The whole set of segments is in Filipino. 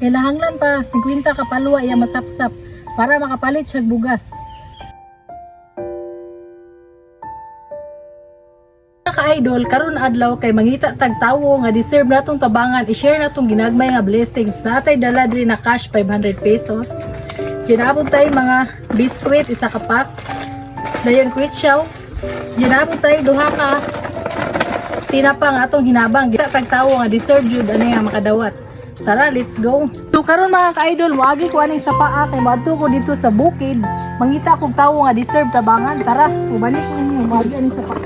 Ilahanglan pa 50 ka palwa iya masapsap para makapalit siya bugas. Ka-idol, karon adlaw kay mangita tag tawo nga deserve natong tabangan, i-share natong ginagmay nga blessings. Natay dala diri na cash 500 pesos. Ginabot tay mga biskwit isa ka pack. Dayon kwitsyaw. Ginabot tay duha ka tinapang atong hinabang. Gita tag tawo nga deserve jud ani nga makadawat. Tara, let's go. So karon mga ka-idol, wagi ko aning sa paa kay moadto ko dito sa bukid. Mangita kog tawo nga deserve tabangan. Tara, ubalik ko ninyo wagi aning sa paa.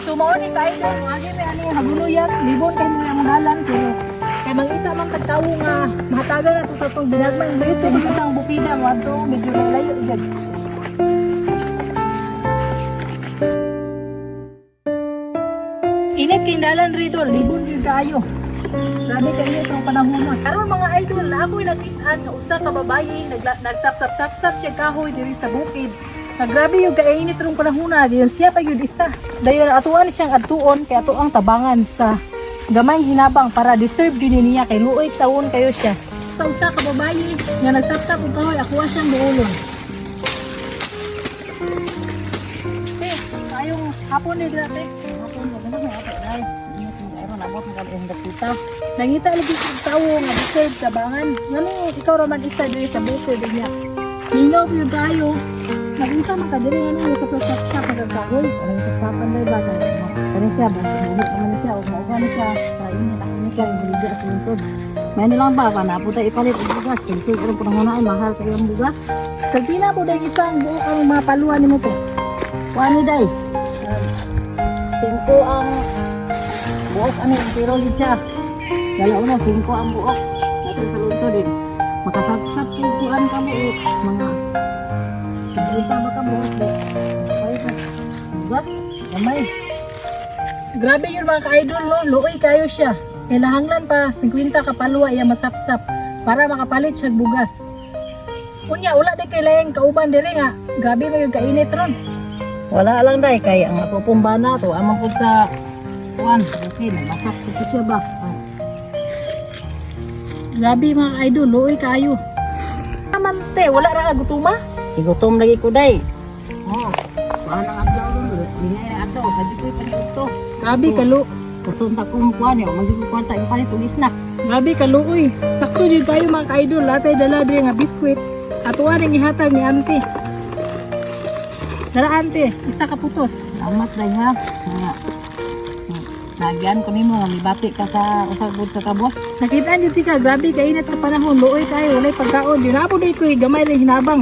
So mao ni ka-idol, wagi may ani habuluyan, libon kay mga mudalan pero kay mangita man tagtawo nga mahatagan nato sa tong dinagmay beso ko sa bukida moadto medyo layo jud. Init kay dalan rito, libon jud kaayo. Grabe kayo itong panahon mo. Karon mga idol, ako'y nakita nga usa ka babae nagsapsap-sapsap siya kahoy diri sa bukid. Grabe yung kainit rong panahon na, diyon siya pa yun isa. Dayon atuan siyang atuon kay ato ang tabangan sa gamay hinabang para deserve din niya kay luoy taon kayo siya. Sa usa ka babae nga nagsapsap og kahoy, ako siyang duulon. Ayong hapon ni grabe. Hapon mo ganda mo ato dai. Nabot ng kalihang dakita. Nangita lagi sa tawo nga deserve tabangan. Ngano ikaw raman isa diri sa bukid niya. Mingaw pud tayo. Nagisa man ka diri ngano sa pagkaksa pagkakahoy. Ang pagpapanday ba ka? Kani siya ba? Hindi naman siya o mauban siya. Kain niya lang siya yung liga sa lingkod. May lang ba ka na puta ipalit og bugas. Kasi kung panahon mahal kayo ang bugas. Sa pila po dai isang buok ang mga paluan nimo po. Kuani dai. 5 ang buok ano yung tiro din siya. Dalaw na, 5 ang buok. Natin sa lunto din. Makasapsap yung kuhan ka buok. Mga ibrita ba ka buok dahil. Ay ka. Bugas, gamay. Grabe yun mga ka-idol no. Luoy kayo siya. Ilahanglan pa 50 ka palwa iya masapsap para makapalit siya bugas. Unya, wala din kay layang kauban diri nga. Grabe ba yung kainit ron? Wala lang dai kay ang ako pumbana to amang pud sa kuan bukid masak ko siya ba. Grabe mga idol, luoy kayo. Naman te, wala ra ka gutuma? Igutom lagi ko dai. Oh, kuan ang adlaw ron dinay adlaw kadi ko panito. Grabe kalu. Kusunta ko kuan yo magi ko kwarta yung palit og snack. Grabe kaluoy. Sakto jud kayo mga ka-idol, latay dala diri nga biskwit. Atuwa ring ihatag ni auntie. Tara ante, isa ka putos. Amat dai ha. Nagyan ko nimo nga mibati ka sa usag bud sa kabos. Nakita niyo tika, grabe kainit sa panahon. Luoy kayo, walay pagkaon. Di na po day ko'y gamay rin hinabang.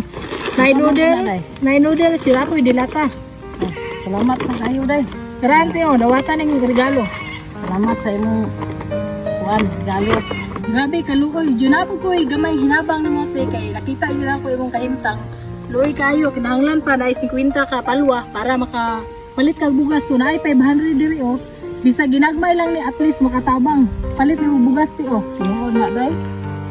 Nay noodles, sila ko'y dilata. Salamat sa kayo dai. Tara ante, dawatan ng regalo. Salamat sa imong kuan regalo. Grabe kaluoy, di na po ko'y gamay hinabang ni mo te. Kay nakita niyo lang ko imong kaimtang. Luoy kayo, kinahanglan pa na 50 ka palwa para makapalit kag bugas. So na ay 500 diri oh. Bisa ginagmay lang ni at least makatabang. Palit ni bugas ti oh. Tinuod na dai.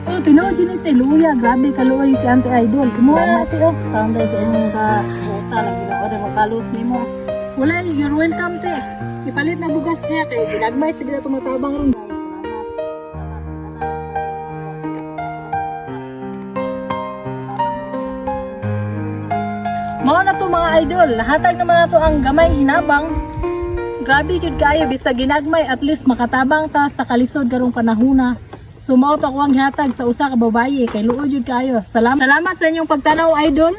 Oh, tinuod yun ite. Luya, grabe kaluoy si Auntie Idol. Kumuha na ti oh. Sound dai sa imong ka buta lang ginaorder mo kalos nimo. Wala, you're welcome te. Ipalit na bugas niya kay ginagmay sa gina tumatabang ron. Mao na to mga idol, lahatag naman na to ang gamay hinabang. Grabe jud kayo, bisa ginagmay at least makatabang ta sa kalisod karong panahona. So mao pa ko ang hatag sa usa ka babaye kay luoy jud kayo. Salamat sa inyong pagtanaw idol.